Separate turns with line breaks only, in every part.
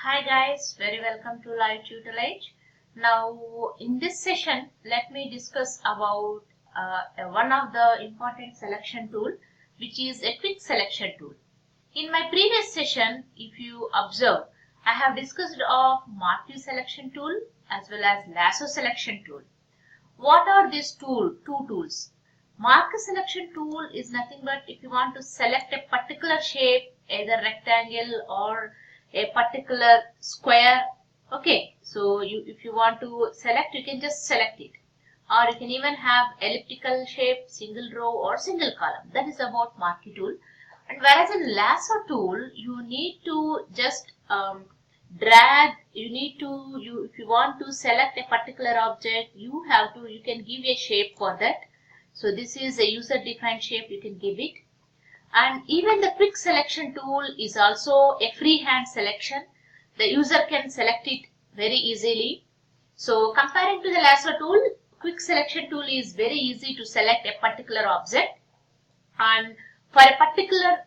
Hi guys, very welcome to Live Tutelage. Now in this session, let me discuss about one of the important selection tool, which is a quick selection tool. In my previous session, if you observe, I have discussed of marquee selection tool as well as lasso selection tool. What are these two tools? Marquee selection tool is nothing but if you want to select a particular shape, either rectangle or a particular square. Okay, so if you want to select, you can just select it, or you can even have elliptical shape, single row or single column. That is about marquee tool. And whereas in lasso tool, you need to just drag. You need to if you want to select a particular object, you can give a shape for that. So this is a user defined shape, you can give it. And even the quick selection tool is also a freehand selection. The user can select it very easily. So comparing to the lasso tool, quick selection tool is very easy to select a particular object and for a particular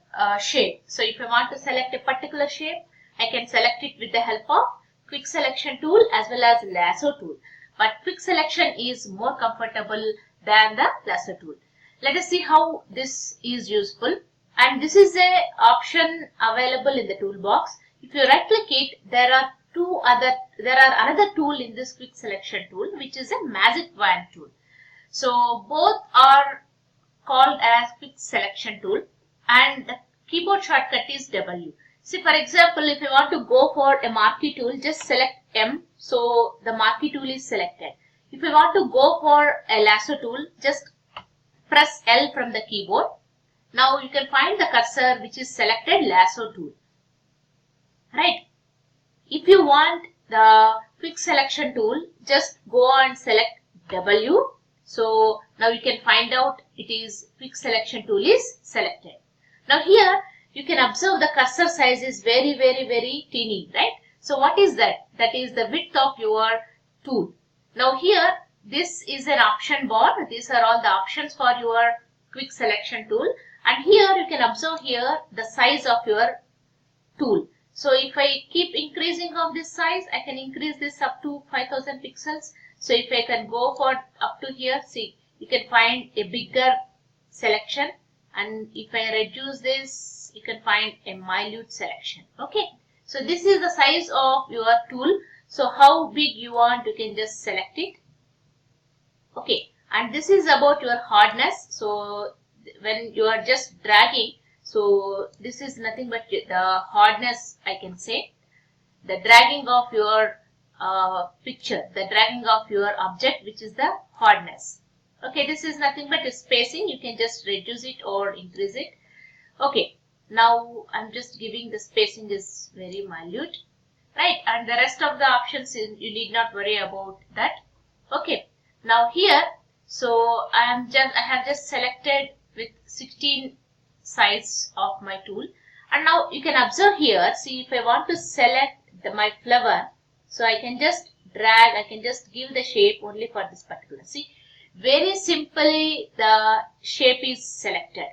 shape. So if I want to select a particular shape, I can select it with the help of quick selection tool as well as lasso tool. But quick selection is more comfortable than the lasso tool. Let us see how this is useful. And this is a option available in the toolbox. If you right click it, there are another tool in this quick selection tool, which is a magic wand tool. So both are called as quick selection tool, and the keyboard shortcut is W. See, for example, if you want to go for a marquee tool, just select M, so the marquee tool is selected. If you want to go for a lasso tool, just press L from the keyboard. Now you can find the cursor which is selected lasso tool. Right. If you want the quick selection tool, just go and select W. So now you can find out it is quick selection tool is selected. Now here you can observe the cursor size is very teeny, right? So what is that? That is the width of your tool. Now here this is an option bar. These are all the options for your quick selection tool, and here you can observe here the size of your tool. So if I keep increasing of this size, I can increase this up to 5000 pixels. So if I can go for up to here, see, you can find a bigger selection, and if I reduce this, you can find a minute selection. Okay, so this is the size of your tool. So how big you want, you can just select it. Okay, and this is about your hardness. So when you are just dragging, so this is nothing but the hardness, I can say. The dragging of your picture, the dragging of your object, which is the hardness. Okay, this is nothing but a spacing. You can just reduce it or increase it. Okay, now I'm just giving the spacing is very minute. Right, and the rest of the options you need not worry about that. Okay, now here, so I have just selected with 16 size of my tool, and now you can observe here. See, if I want to select my flower, so I can just drag, I can just give the shape only for this particular. See, very simply the shape is selected.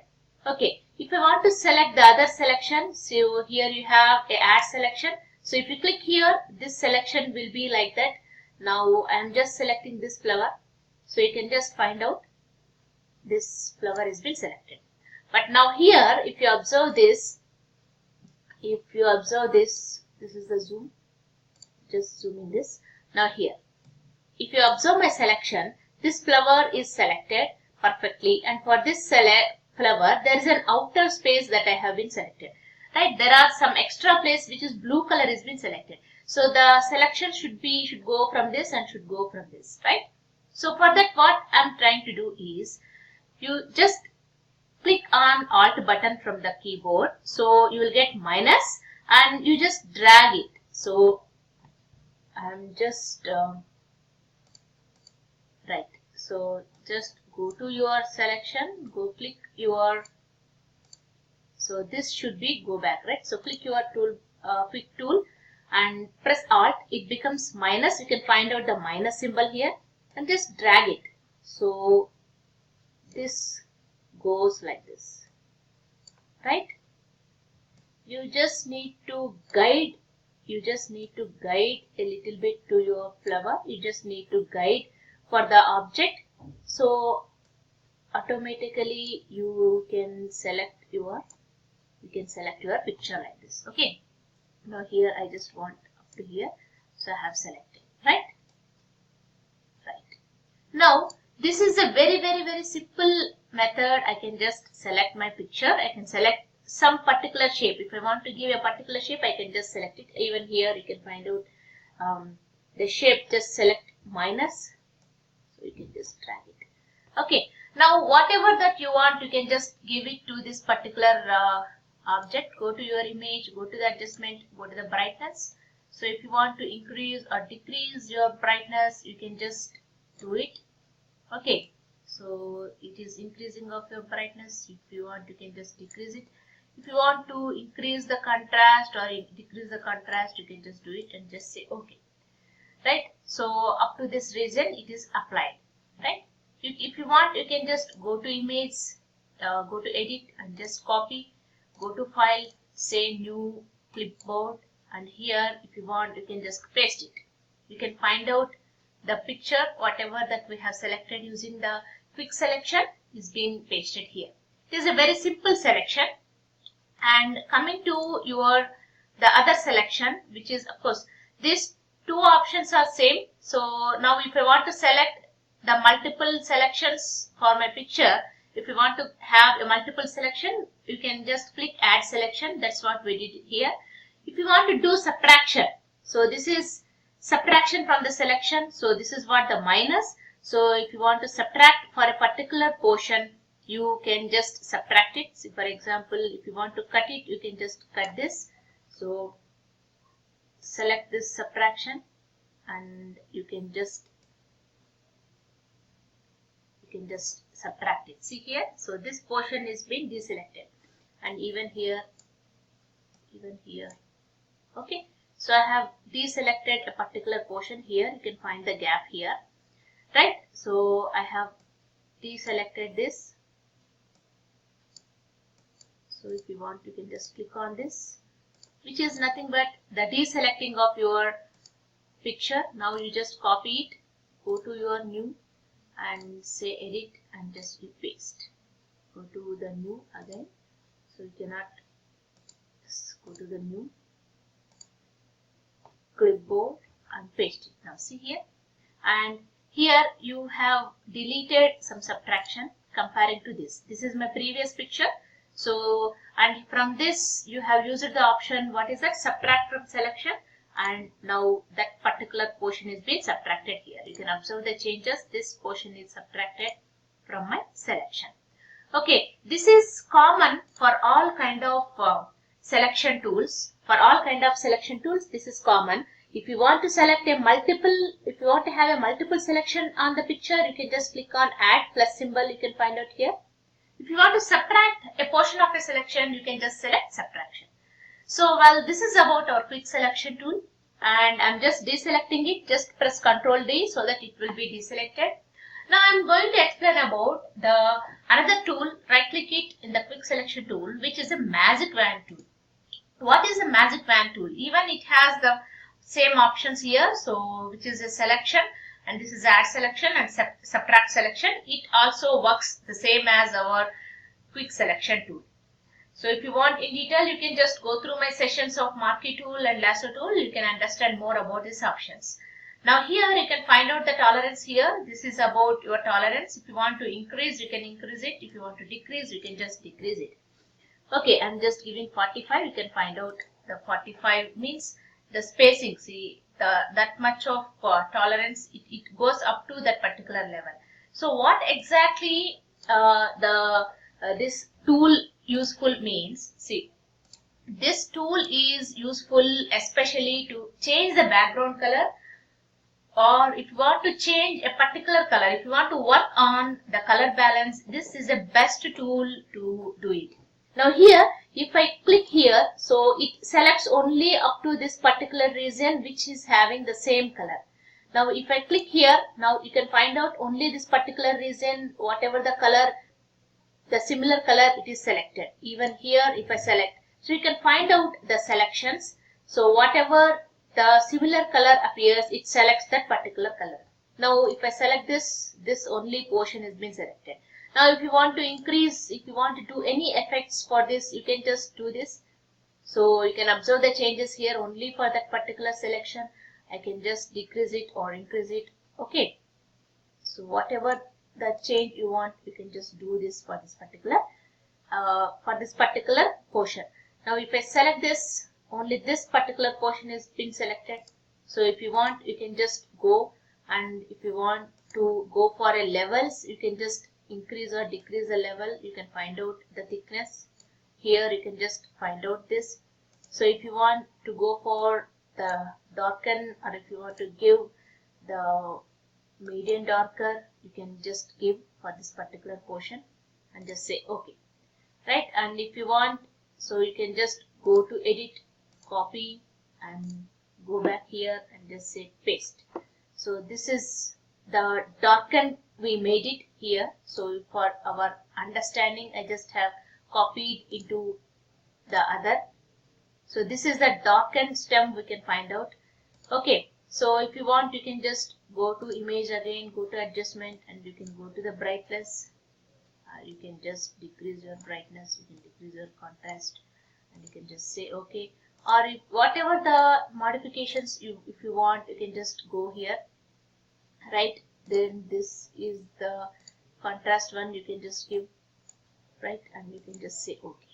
Okay, if I want to select the other selection, so here you have a add selection. So if you click here, this selection will be like that. Now I am just selecting this flower. So you can just find out this flower has been selected. But now here, if you observe this, this is the zoom. Just zoom in this. Now here, if you observe my selection, this flower is selected perfectly, and for this flower, there is an outer space that I have been selected. Right, there are some extra place which is blue color has been selected. So the selection should go from this and should go from this, right? So for that, what I'm trying to do is, you just click on Alt button from the keyboard. So you will get minus, and you just drag it. So I'm just right. So just go to your selection, go click your. So this should be go back, right? So click your tool, quick tool, and press Alt. It becomes minus. You can find out the minus symbol here, and just drag it. So this goes like this, right? You just need to guide you just need to guide a little bit to your flower. You just need to guide for the object. So automatically you can select your picture like this. Okay. Now here I just want up to here. So I have selected, right? Right. Now this is a very simple method. I can just select my picture. I can select some particular shape. If I want to give a particular shape, I can just select it. Even here you can find out the shape. Just select minus. So you can just drag it. Okay. Now whatever that you want, you can just give it to this particular object. Go to your image, go to the adjustment, go to the brightness. So if you want to increase or decrease your brightness, you can just do it. Okay, so it is increasing of your brightness. If you want, you can just decrease it. If you want to increase the contrast or decrease the contrast, you can just do it and just say okay. Right, so up to this region it is applied. Right, if you want, you can just go to image, go to edit and just copy. Go to file, say new clipboard, and here if you want, you can just paste it. You can find out the picture, whatever that we have selected using the quick selection is being pasted here. It is a very simple selection. And coming to the other selection, which is of course these two options are same. So now if I want to select the multiple selections for my picture, if you want to have a multiple selection, you can just click add selection. That's what we did here. If you want to do subtraction, so this is subtraction from the selection. So this is what the minus. So if you want to subtract for a particular portion, you can just subtract it. So for example, if you want to cut it, you can just cut this. So select this subtraction and you can just subtract it. See here, so this portion is being deselected, and even here. Okay, so I have deselected a particular portion here. You can find the gap here, right? So I have deselected this. So if you want, you can just click on this, which is nothing but the deselecting of your picture. Now you just copy it, go to your new and say edit and just paste. Go to the new again. So you cannot just go to the new clipboard and paste it. Now see here, and here you have deleted some subtraction comparing to this. This is my previous picture. So and from this you have used the option, what is that, subtract from selection, and now that particular portion is being subtracted here. You can observe the changes. This portion is subtracted from my selection. Okay, this is common for all kind of selection tools. For all kind of selection tools, this is common. If you want to select a multiple, if you want to have a multiple selection on the picture, you can just click on add plus symbol. You can find out here. If you want to subtract a portion of a selection, you can just select subtraction. So, well, this is about our quick selection tool, and I'm just deselecting it. Just press Ctrl D so that it will be deselected. Now I'm going to explain about another tool. Right click it in the quick selection tool, which is a magic wand tool. What is a magic wand tool? Even it has the same options here. So which is a selection, and this is add selection and subtract selection. It also works the same as our quick selection tool. So if you want in detail, you can just go through my sessions of marquee tool and lasso tool. You can understand more about these options. Now here you can find out the tolerance here. This is about your tolerance. If you want to increase, you can increase it. If you want to decrease, you can just decrease it. Okay, I'm just giving 45. You can find out the 45 means the spacing. See, that much of tolerance, it goes up to that particular level. So what exactly this tool useful means? See, this tool is useful especially to change the background color, or if you want to change a particular color, if you want to work on the color balance, this is the best tool to do it. Now here, if I click here, so it selects only up to this particular region which is having the same color. Now if I click here, now you can find out only this particular region, whatever the color, the similar color, it is selected. Even here if I select, so you can find out the selections. So whatever the similar color appears, it selects that particular color. Now if I select this only portion has been selected. Now if you want to increase, if you want to do any effects for this, you can just do this. So you can observe the changes here only for that particular selection. I can just decrease it or increase it. Okay. So whatever the change you want, you can just do this for this particular portion. Now if I select this, only this particular portion is been selected. So if you want, you can just go, and if you want to go for a levels, you can just increase or decrease the level. You can find out the thickness. Here you can just find out this. So if you want to go for the darken, or if you want to give the medium darker, you can just give for this particular portion and just say okay, right? And if you want, so you can just go to edit, copy, and go back here and just say paste. So this is the darken, we made it here. So for our understanding, I just have copied into the other. So this is the darken stem, we can find out. Okay, so if you want, you can just go to image again, go to adjustment, and you can go to the brightness. You can just decrease your brightness, you can decrease your contrast, and you can just say okay. Or if whatever the modifications if you want, you can just go here, right? Then this is the contrast one, you can just give, right? And you can just say okay.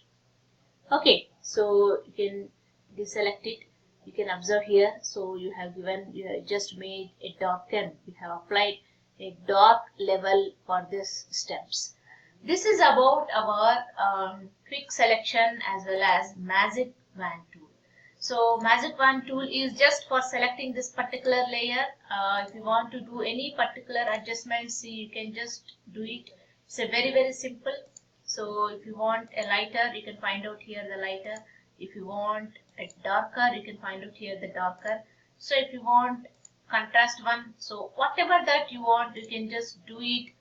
Okay, so you can deselect it. You can observe here. So you have just made a darken. You have applied a dark level for this steps. This is about our quick selection as well as Magic Wand tool. So Magic Wand tool is just for selecting this particular layer. If you want to do any particular adjustments, see, you can just do it. It's a very simple. So if you want a lighter, you can find out here the lighter. If you want a darker, you can find out here the darker. So if you want contrast one, so whatever that you want, you can just do it.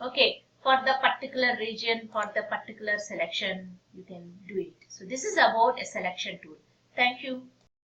Okay, for the particular region, for the particular selection, you can do it. So this is about a selection tool. Thank you.